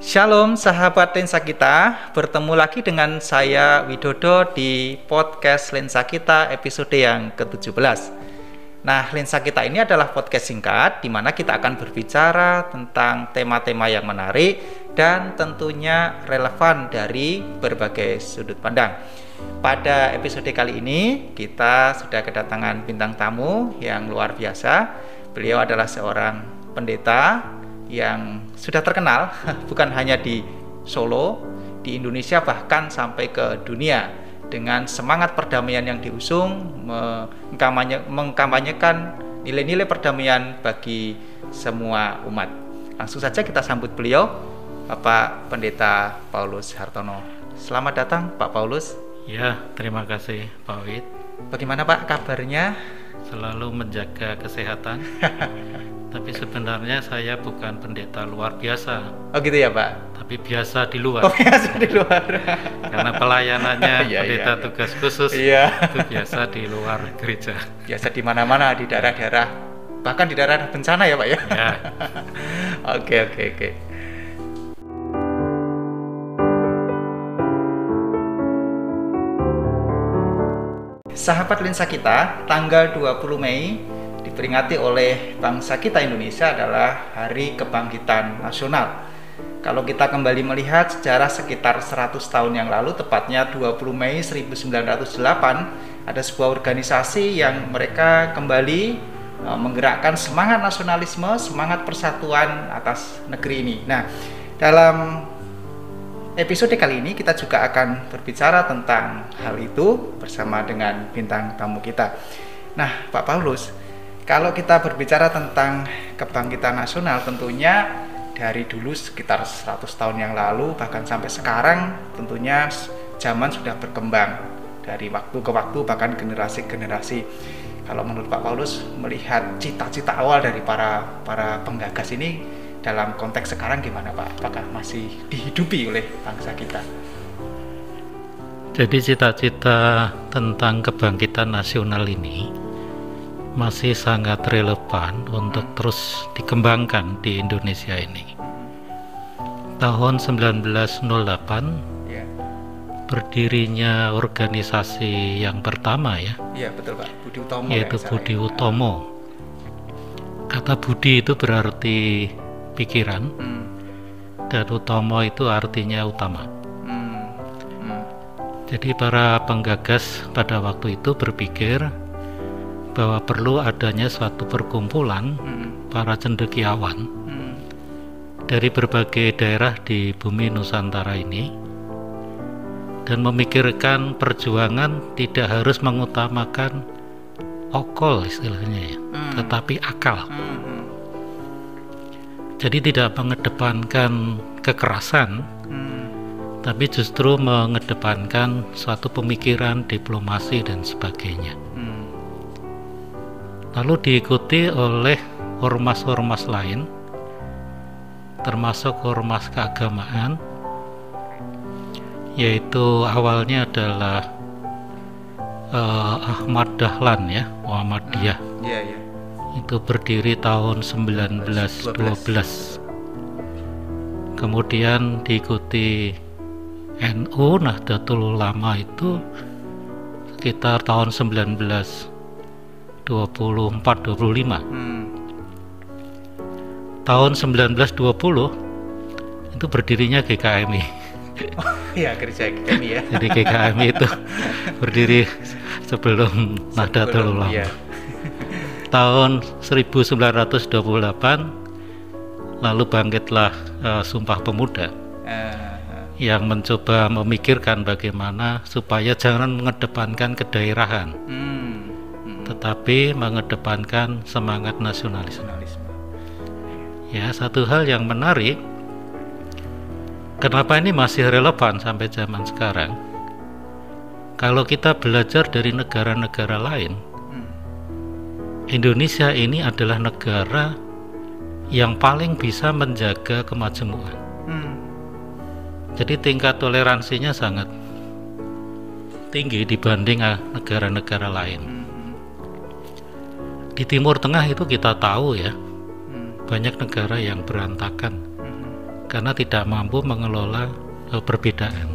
Shalom sahabat Lensa Kita, bertemu lagi dengan saya Widodo di podcast Lensa Kita episode yang ke-17. Nah, Lensa Kita ini adalah podcast singkat di mana kita akan berbicara tentang tema-tema yang menarik dan tentunya relevan dari berbagai sudut pandang. Pada episode kali ini kita sudah kedatangan bintang tamu yang luar biasa. Beliau adalah seorang pendeta yang sudah terkenal bukan hanya di Solo, di Indonesia, bahkan sampai ke dunia dengan semangat perdamaian yang diusung, mengkampanyekan nilai-nilai perdamaian bagi semua umat. Langsung saja kita sambut beliau, Bapak Pendeta Paulus Hartono. Selamat datang Pak Paulus. Ya, terima kasih Pak Wid. Bagaimana Pak kabarnya? Selalu menjaga kesehatan. Tapi sebenarnya saya bukan pendeta luar biasa. Oh gitu ya Pak? Tapi biasa di luar. Oh biasa di luar. Karena pelayanannya pendeta tugas khusus itu biasa di luar gereja. Biasa di mana-mana, di daerah-daerah, bahkan di daerah bencana ya Pak ya? Ya. Oke. Sahabat Lensa Kita, tanggal 20 Mei diperingati oleh bangsa kita Indonesia adalah Hari Kebangkitan Nasional. Kalau kita kembali melihat sejarah sekitar 100 tahun yang lalu, tepatnya 20 Mei 1908, ada sebuah organisasi yang mereka kembali menggerakkan semangat nasionalisme, semangat persatuan atas negeri ini. Nah, dalam episode kali ini kita juga akan berbicara tentang hal itu bersama dengan bintang tamu kita. Nah, Pak Paulus, kalau kita berbicara tentang kebangkitan nasional, tentunya dari dulu sekitar 100 tahun yang lalu bahkan sampai sekarang, tentunya zaman sudah berkembang dari waktu ke waktu, bahkan generasi-generasi. Kalau menurut Pak Paulus melihat cita-cita awal dari para penggagas ini dalam konteks sekarang gimana Pak? Apakah masih dihidupi oleh bangsa kita? Jadi cita-cita tentang kebangkitan nasional ini masih sangat relevan untuk terus dikembangkan di Indonesia ini. Tahun 1908 berdirinya organisasi yang pertama ya. Iya betul Pak, Budi Utomo. Yaitu Budi Utomo. Kata Budi itu berarti pikiran, dan Utomo itu artinya utama. Jadi para penggagas pada waktu itu berpikir bahwa perlu adanya suatu perkumpulan para cendekiawan dari berbagai daerah di bumi Nusantara ini, dan memikirkan perjuangan tidak harus mengutamakan okol istilahnya ya, tetapi akal. Jadi tidak mengedepankan kekerasan, tapi justru mengedepankan suatu pemikiran, diplomasi dan sebagainya. Lalu diikuti oleh ormas-ormas lain, termasuk ormas keagamaan, yaitu awalnya adalah Ahmad Dahlan ya, Muhammadiyah. Itu berdiri tahun 1912. Kemudian diikuti NU, Nahdlatul Ulama itu sekitar tahun 1924-25. Tahun 1920 itu berdirinya GKMI. Oh iya, gereja GKMI ya. Jadi GKMI itu berdiri sebelum Nahdlatul Ulama. Iya. Tahun 1928 lalu bangkitlah Sumpah Pemuda yang mencoba memikirkan bagaimana supaya jangan mengedepankan kedaerahan, tetapi mengedepankan semangat nasionalisme. Ya, satu hal yang menarik, kenapa ini masih relevan sampai zaman sekarang? Kalau kita belajar dari negara-negara lain, Indonesia ini adalah negara yang paling bisa menjaga kemajemukan. Jadi tingkat toleransinya sangat tinggi dibanding negara-negara lain. Di Timur Tengah itu kita tahu ya, banyak negara yang berantakan karena tidak mampu mengelola perbedaan.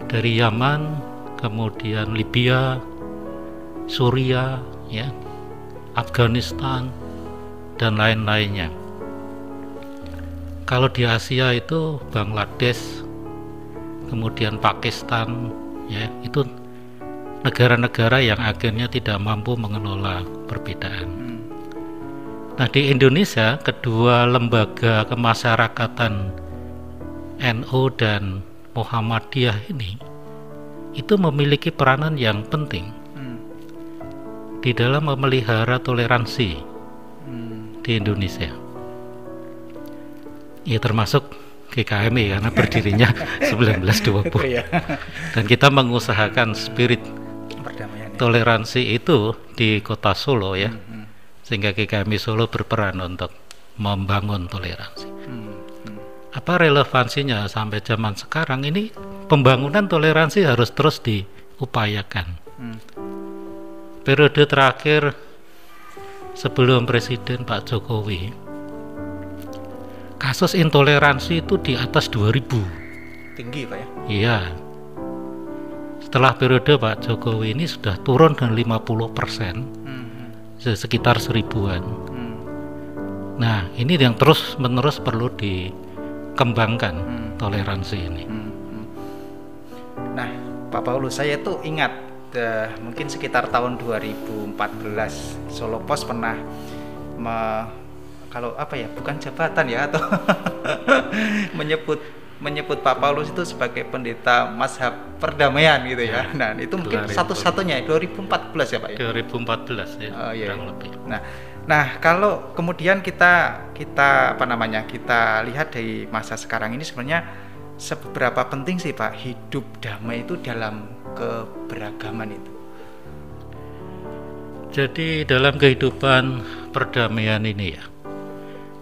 Dari Yaman, kemudian Libya, Suriah, ya, Afghanistan, dan lain-lainnya. Kalau di Asia itu Bangladesh, kemudian Pakistan, ya, itu negara-negara yang akhirnya tidak mampu mengelola perbedaan. Nah, di Indonesia, kedua lembaga kemasyarakatan NU dan Muhammadiyah ini itu memiliki peranan yang penting di dalam memelihara toleransi di Indonesia. Ya, termasuk GKMI karena berdirinya 1920. Dan kita mengusahakan spirit toleransi itu di kota Solo, ya. Sehingga GKMI Solo berperan untuk membangun toleransi. Apa relevansinya sampai zaman sekarang ini? Pembangunan toleransi harus terus diupayakan. Periode terakhir sebelum Presiden Pak Jokowi, kasus intoleransi itu di atas 2000. Tinggi, Pak, ya? Iya. Setelah periode Pak Jokowi ini sudah turun dengan 50%. Sekitar 1000-an. Nah, ini yang terus-menerus perlu dikembangkan toleransi ini. Nah, Pak Paulus, saya tuh ingat mungkin sekitar tahun 2014 Solo Pos pernah kalau apa ya, bukan jabatan ya, atau menyebut Pak Paulus itu sebagai pendeta mazhab perdamaian gitu ya. Nah, itu mungkin satu-satunya 2014 ya, Pak, ya? 2014 ya. Kurang lebih. Nah, kalau kemudian kita lihat dari masa sekarang ini, sebenarnya seberapa penting sih, Pak, hidup damai itu dalam keberagaman itu? Jadi dalam kehidupan perdamaian ini, ya,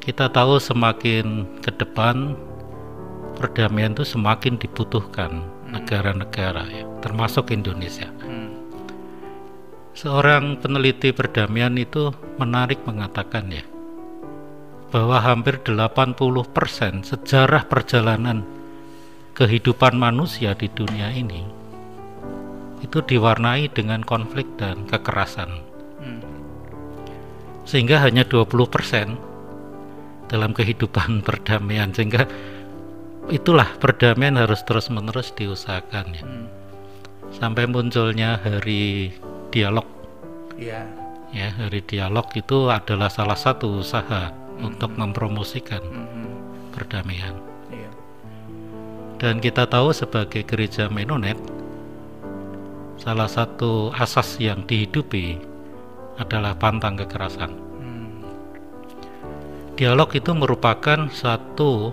kita tahu semakin ke depan perdamaian itu semakin dibutuhkan negara-negara, ya, termasuk Indonesia. Seorang peneliti perdamaian itu menarik mengatakan, ya, bahwa hampir 80% sejarah perjalanan kehidupan manusia di dunia ini itu diwarnai dengan konflik dan kekerasan. Sehingga hanya 20% dalam kehidupan perdamaian, sehingga itulah perdamaian harus terus-menerus diusahakan, ya. Sampai munculnya hari dialog. Ya, hari dialog itu adalah salah satu usaha untuk mempromosikan perdamaian. Dan kita tahu sebagai gereja Menonet, salah satu asas yang dihidupi adalah pantang kekerasan. Dialog itu merupakan satu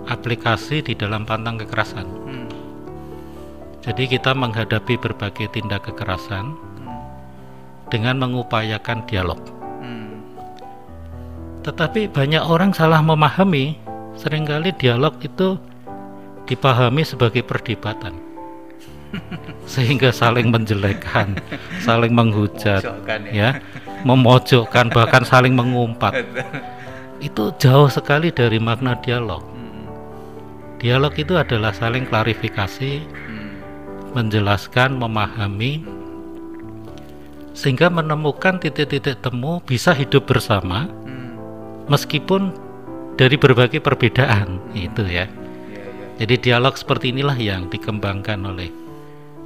aplikasi di dalam pantang kekerasan. Jadi kita menghadapi berbagai tindak kekerasan dengan mengupayakan dialog. Tetapi banyak orang salah memahami, seringkali dialog itu dipahami sebagai perdebatan, sehingga saling menjelekkan, saling menghujat, ya, memojokkan, bahkan saling mengumpat. Itu jauh sekali dari makna dialog. Dialog itu adalah saling klarifikasi, menjelaskan, memahami, sehingga menemukan titik-titik temu, bisa hidup bersama meskipun dari berbagai perbedaan. Itu, ya. Jadi dialog seperti inilah yang dikembangkan oleh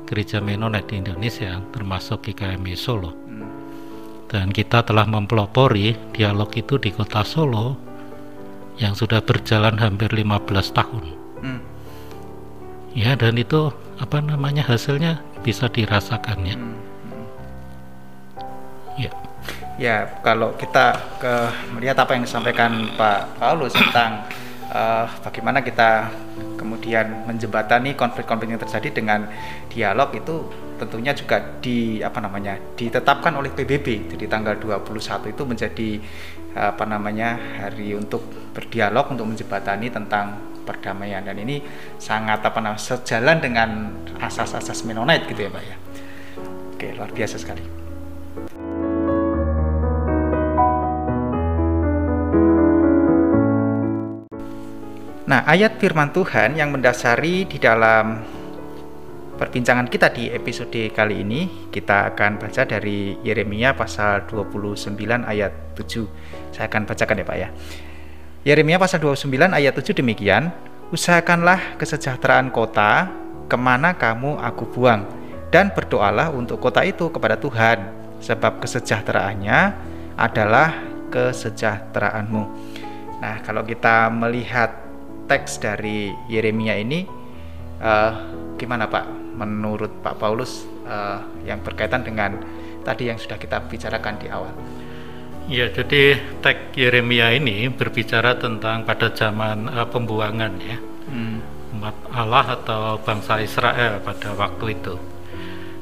Gereja Menonet di Indonesia, termasuk GKMI Solo. Dan kita telah mempelopori dialog itu di kota Solo yang sudah berjalan hampir 15 tahun. Ya, dan itu hasilnya bisa dirasakan, ya. Ya, kalau kita melihat apa yang disampaikan Pak Paulus tentang bagaimana kita kemudian menjembatani konflik-konflik yang terjadi dengan dialog, itu tentunya juga ditetapkan oleh PBB. Jadi tanggal 21 itu menjadi hari untuk berdialog, untuk menjembatani tentang perdamaian, dan ini sangat sejalan dengan asas-asas Menonet gitu ya, Pak, ya. Oke, luar biasa sekali. Nah, ayat firman Tuhan yang mendasari di dalam perbincangan kita di episode kali ini, kita akan baca dari Yeremia pasal 29 ayat 7. Saya akan bacakan ya Pak ya. Yeremia pasal 29 ayat 7 demikian, usahakanlah kesejahteraan kota kemana kamu aku buang, dan berdoalah untuk kota itu kepada Tuhan, sebab kesejahteraannya adalah kesejahteraanmu. Nah, kalau kita melihat teks dari Yeremia ini, gimana Pak menurut Pak Paulus yang berkaitan dengan tadi yang sudah kita bicarakan di awal? Ya, jadi teks Yeremia ini berbicara tentang pada zaman pembuangan ya, umat Allah atau bangsa Israel pada waktu itu.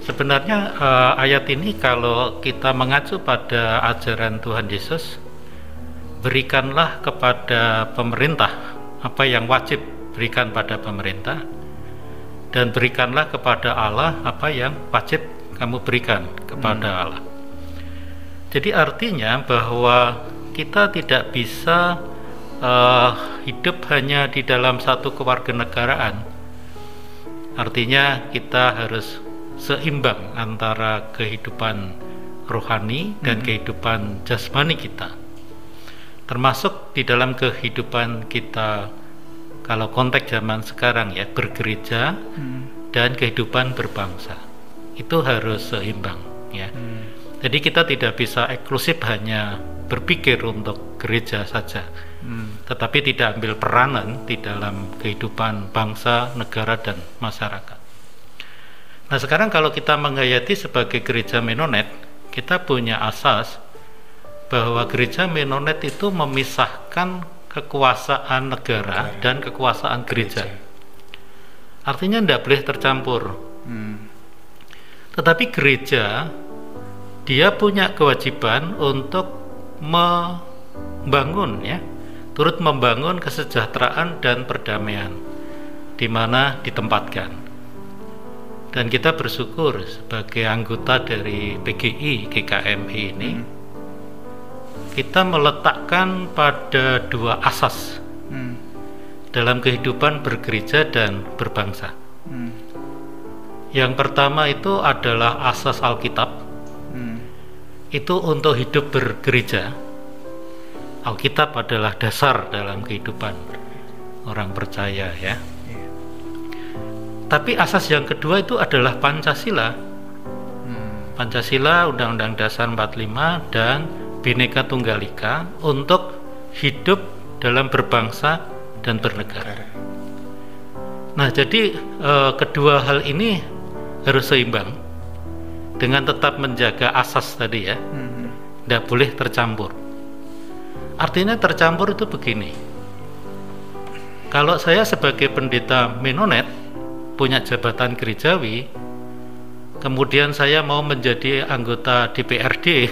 Sebenarnya ayat ini kalau kita mengacu pada ajaran Tuhan Yesus, berikanlah kepada pemerintah apa yang wajib berikan pada pemerintah, dan berikanlah kepada Allah apa yang wajib kamu berikan kepada Allah. Jadi artinya bahwa kita tidak bisa hidup hanya di dalam satu kewarganegaraan. Artinya kita harus seimbang antara kehidupan rohani dan kehidupan jasmani kita, termasuk di dalam kehidupan kita kalau konteks zaman sekarang ya, bergereja dan kehidupan berbangsa itu harus seimbang ya. Jadi kita tidak bisa eksklusif hanya berpikir untuk gereja saja, tetapi tidak ambil peranan di dalam kehidupan bangsa, negara, dan masyarakat. Nah, sekarang kalau kita menghayati sebagai gereja Menonet, kita punya asas bahwa gereja Menonet itu memisahkan kekuasaan negara dan kekuasaan gereja. Artinya tidak boleh tercampur. Tetapi gereja, dia punya kewajiban untuk membangun ya, turut membangun kesejahteraan dan perdamaian di mana ditempatkan. Dan kita bersyukur sebagai anggota dari PGI GKMI ini, kita meletakkan pada dua asas dalam kehidupan bergereja dan berbangsa. Yang pertama itu adalah asas Alkitab. Itu untuk hidup bergereja. Alkitab adalah dasar dalam kehidupan orang percaya ya. Tapi asas yang kedua itu adalah Pancasila. Pancasila, Undang-Undang Dasar 45 dan Bhinneka Tunggal Ika untuk hidup dalam berbangsa dan bernegara. Nah, jadi kedua hal ini harus seimbang dengan tetap menjaga asas tadi ya, tidak boleh tercampur. Artinya tercampur itu begini, kalau saya sebagai pendeta Menonet punya jabatan gerejawi, kemudian saya mau menjadi anggota DPRD,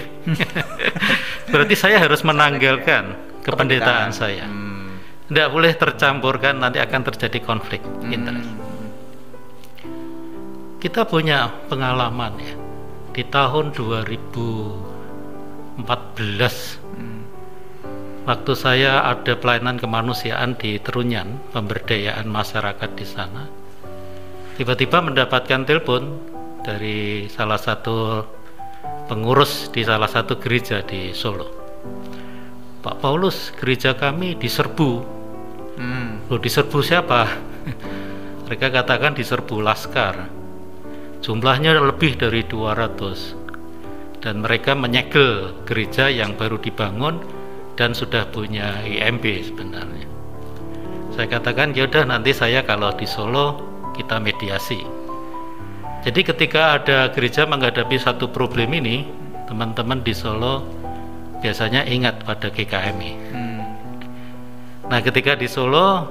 berarti saya harus menanggalkan kependetaan saya. Tidak boleh tercampurkan, nanti akan terjadi konflik interest. Kita punya pengalaman ya, di tahun 2014, waktu saya ada pelayanan kemanusiaan di Trunyan, pemberdayaan masyarakat di sana, tiba-tiba mendapatkan telepon dari salah satu pengurus di salah satu gereja di Solo. Pak Paulus, gereja kami diserbu. Loh, diserbu siapa? Mereka katakan diserbu laskar. Jumlahnya lebih dari 200. Dan mereka menyegel gereja yang baru dibangun dan sudah punya IMB sebenarnya. Saya katakan, ya udah nanti saya kalau di Solo kita mediasi. Jadi ketika ada gereja menghadapi satu problem ini, teman-teman di Solo biasanya ingat pada GKMI. Nah, ketika di Solo,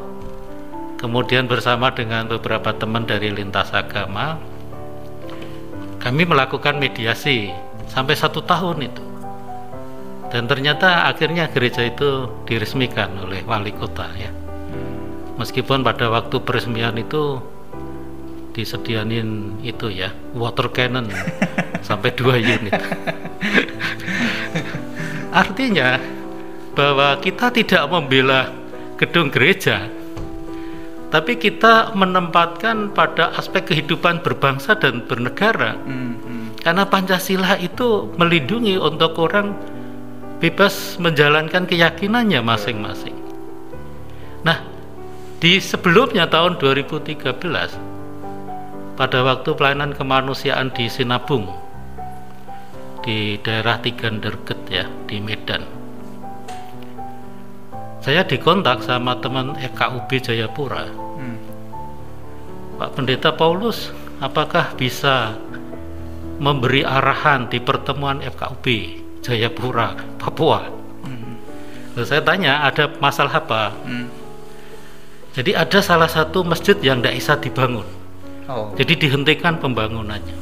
kemudian bersama dengan beberapa teman dari lintas agama, kami melakukan mediasi sampai 1 tahun itu. Dan ternyata akhirnya gereja itu diresmikan oleh wali kota ya. Meskipun pada waktu peresmian itu disediain itu ya, water cannon sampai 2 unit. Artinya bahwa kita tidak membela gedung gereja, tapi kita menempatkan pada aspek kehidupan berbangsa dan bernegara. Karena Pancasila itu melindungi untuk orang bebas menjalankan keyakinannya masing-masing. Nah, di sebelumnya tahun 2013, pada waktu pelayanan kemanusiaan di Sinabung, di daerah Tiganderget ya, di Medan, saya dikontak sama teman FKUB Jayapura. Pak Pendeta Paulus, apakah bisa memberi arahan di pertemuan FKUB Jayapura, Papua? Lalu saya tanya, ada masalah apa? Jadi ada salah satu masjid yang tidak bisa dibangun. Jadi dihentikan pembangunannya.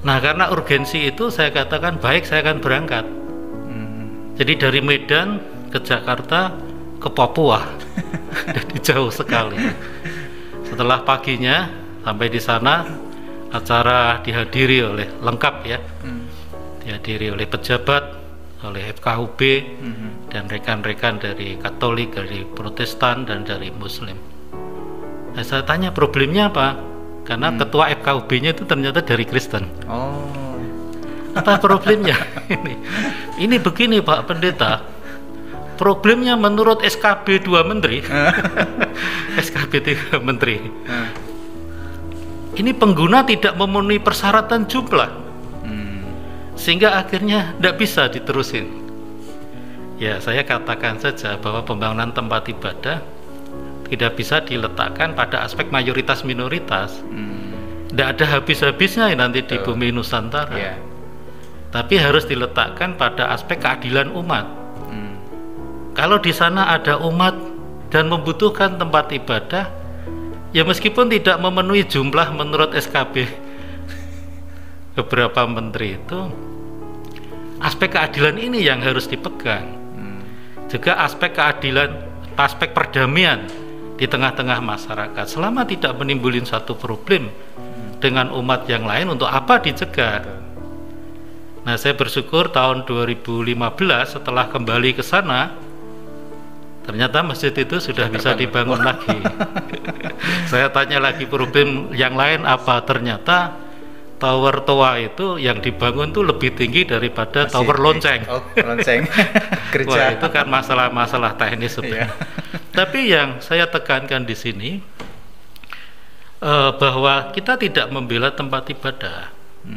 Nah, karena urgensi itu saya katakan baik, saya akan berangkat. Jadi dari Medan ke Jakarta ke Papua. Jadi jauh sekali. Setelah paginya sampai di sana, acara dihadiri oleh lengkap ya, dihadiri oleh pejabat, oleh FKUB dan rekan-rekan dari Katolik, dari Protestan dan dari Muslim. Nah, saya tanya problemnya apa, karena ketua FKUB-nya itu ternyata dari Kristen. Apa problemnya? Ini begini Pak Pendeta, problemnya menurut SKB 2 Menteri, SKB 3 Menteri, ini pengguna tidak memenuhi persyaratan jumlah, sehingga akhirnya tidak bisa diterusin. Ya, saya katakan saja bahwa pembangunan tempat ibadah tidak bisa diletakkan pada aspek mayoritas minoritas. Tidak ada habis-habisnya nanti di bumi Nusantara. Tapi harus diletakkan pada aspek keadilan umat. Kalau di sana ada umat dan membutuhkan tempat ibadah, ya meskipun tidak memenuhi jumlah menurut SKB beberapa menteri itu, aspek keadilan ini yang harus dipegang. Juga aspek keadilan, aspek perdamaian di tengah-tengah masyarakat. Selama tidak menimbulkan satu problem dengan umat yang lain, untuk apa dicegah? Nah, saya bersyukur tahun 2015 setelah kembali ke sana, ternyata masjid itu sudah bisa dibangun lagi. Saya tanya lagi problem yang lain apa, ternyata tower tua itu yang dibangun tuh lebih tinggi daripada tower lonceng. Lonceng. Kerja. Wah, itu kan masalah-masalah teknis sebenarnya. Tapi yang saya tekankan di sini bahwa kita tidak membela tempat ibadah,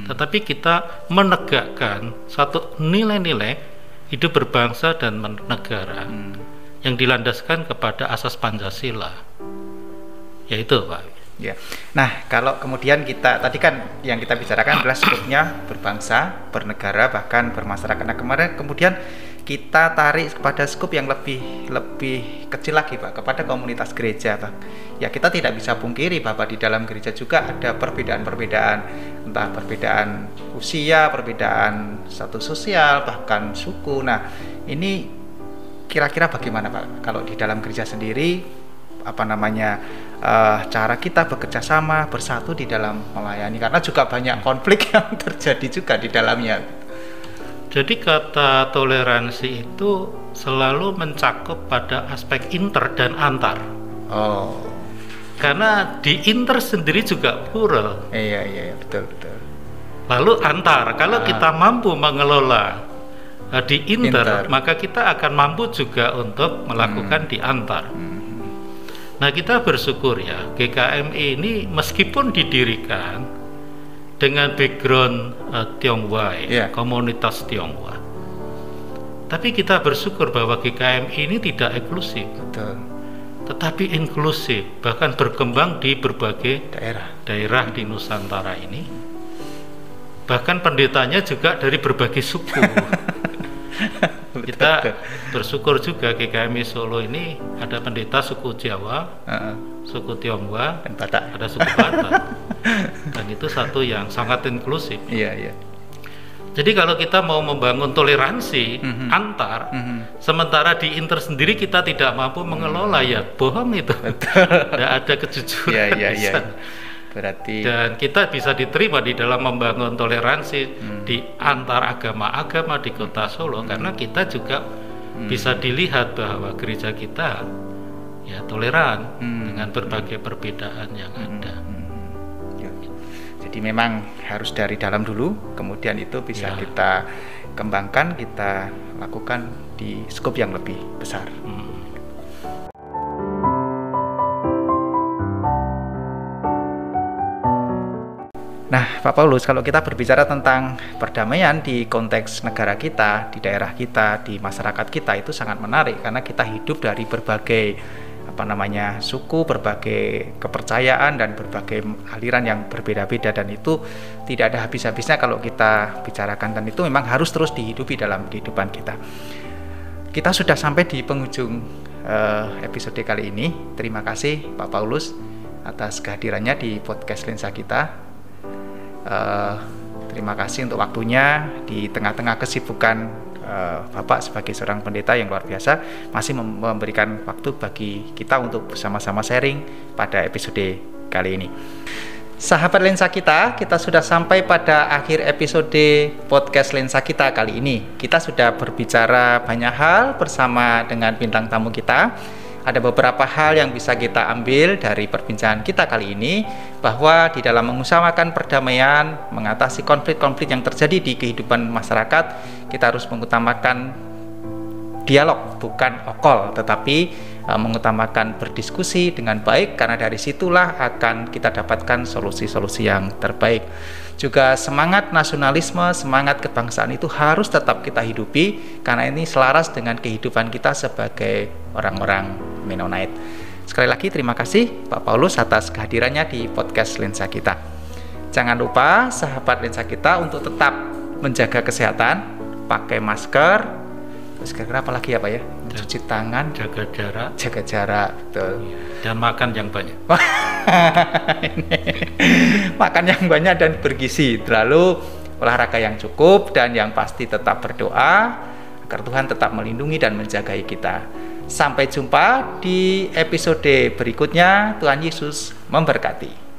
tetapi kita menegakkan satu nilai-nilai hidup berbangsa dan negara yang dilandaskan kepada asas Pancasila, yaitu Pak. Ya. Nah, kalau kemudian kita tadi kan yang kita bicarakan adalah skupnya berbangsa, bernegara, bahkan bermasyarakat. Nah, kemarin kemudian kita tarik kepada skup yang lebih kecil lagi, Pak, kepada komunitas gereja, Pak. Ya, kita tidak bisa pungkiri bahwa di dalam gereja juga ada perbedaan-perbedaan, entah perbedaan usia, perbedaan status sosial, bahkan suku. Nah, ini kira-kira bagaimana, Pak, kalau di dalam gereja sendiri, cara kita bekerja sama, bersatu di dalam melayani, karena juga banyak konflik yang terjadi juga di dalamnya. Jadi kata toleransi itu selalu mencakup pada aspek inter dan antar. Karena di inter sendiri juga plural. Iya, betul. Lalu antar, kalau kita mampu mengelola di inter, maka kita akan mampu juga untuk melakukan di antar. Nah, kita bersyukur ya, GKMI ini meskipun didirikan dengan background Tionghoa, komunitas Tionghoa, tapi kita bersyukur bahwa GKMI ini tidak eksklusif, tetapi inklusif, bahkan berkembang di berbagai daerah di Nusantara ini. Bahkan pendetanya juga dari berbagai suku. Kita bersyukur juga GKMI Solo ini ada pendeta suku Jawa, suku Tionghoa, dan Batak. Ada suku Batak. Dan itu satu yang sangat inklusif. Iya. Jadi kalau kita mau membangun toleransi antar, sementara di inter sendiri kita tidak mampu mengelola, ya bohong itu. Tidak ada kejujuran. Iya. Berarti dan kita bisa diterima di dalam membangun toleransi di antar agama-agama di Kota Solo, karena kita juga bisa dilihat bahwa gereja kita ya toleran dengan berbagai perbedaan yang ada. Ya. Jadi memang harus dari dalam dulu, kemudian itu bisa kita kembangkan, kita lakukan di skop yang lebih besar. Nah, Pak Paulus, kalau kita berbicara tentang perdamaian di konteks negara kita, di daerah kita, di masyarakat kita, itu sangat menarik karena kita hidup dari berbagai suku, berbagai kepercayaan dan berbagai aliran yang berbeda-beda, dan itu tidak ada habis-habisnya kalau kita bicarakan, dan itu memang harus terus dihidupi dalam kehidupan kita. Kita sudah sampai di penghujung episode kali ini. Terima kasih Pak Paulus atas kehadirannya di podcast Lensa kita. Terima kasih untuk waktunya di tengah-tengah kesibukan Bapak sebagai seorang pendeta yang luar biasa, masih memberikan waktu bagi kita untuk bersama-sama sharing pada episode kali ini. Sahabat Lensa kita sudah sampai pada akhir episode podcast Lensa kita kali ini. Kita sudah berbicara banyak hal bersama dengan bintang tamu kita. Ada beberapa hal yang bisa kita ambil dari perbincangan kita kali ini, bahwa di dalam mengusahakan perdamaian, mengatasi konflik-konflik yang terjadi di kehidupan masyarakat, kita harus mengutamakan dialog, bukan okol, tetapi mengutamakan berdiskusi dengan baik, karena dari situlah akan kita dapatkan solusi-solusi yang terbaik. Juga semangat nasionalisme, semangat kebangsaan itu harus tetap kita hidupi, karena ini selaras dengan kehidupan kita sebagai orang-orang Mennonite. Sekali lagi terima kasih Pak Paulus atas kehadirannya di podcast Lensa kita. Jangan lupa sahabat Lensa kita untuk tetap menjaga kesehatan, pakai masker, terus kira-kira apa lagi ya Pak ya? Cuci tangan, jaga jarak, betul. Dan makan yang banyak. Makan yang banyak dan bergizi, lalu olahraga yang cukup, dan yang pasti tetap berdoa agar Tuhan tetap melindungi dan menjagai kita. Sampai jumpa di episode berikutnya. Tuhan Yesus memberkati.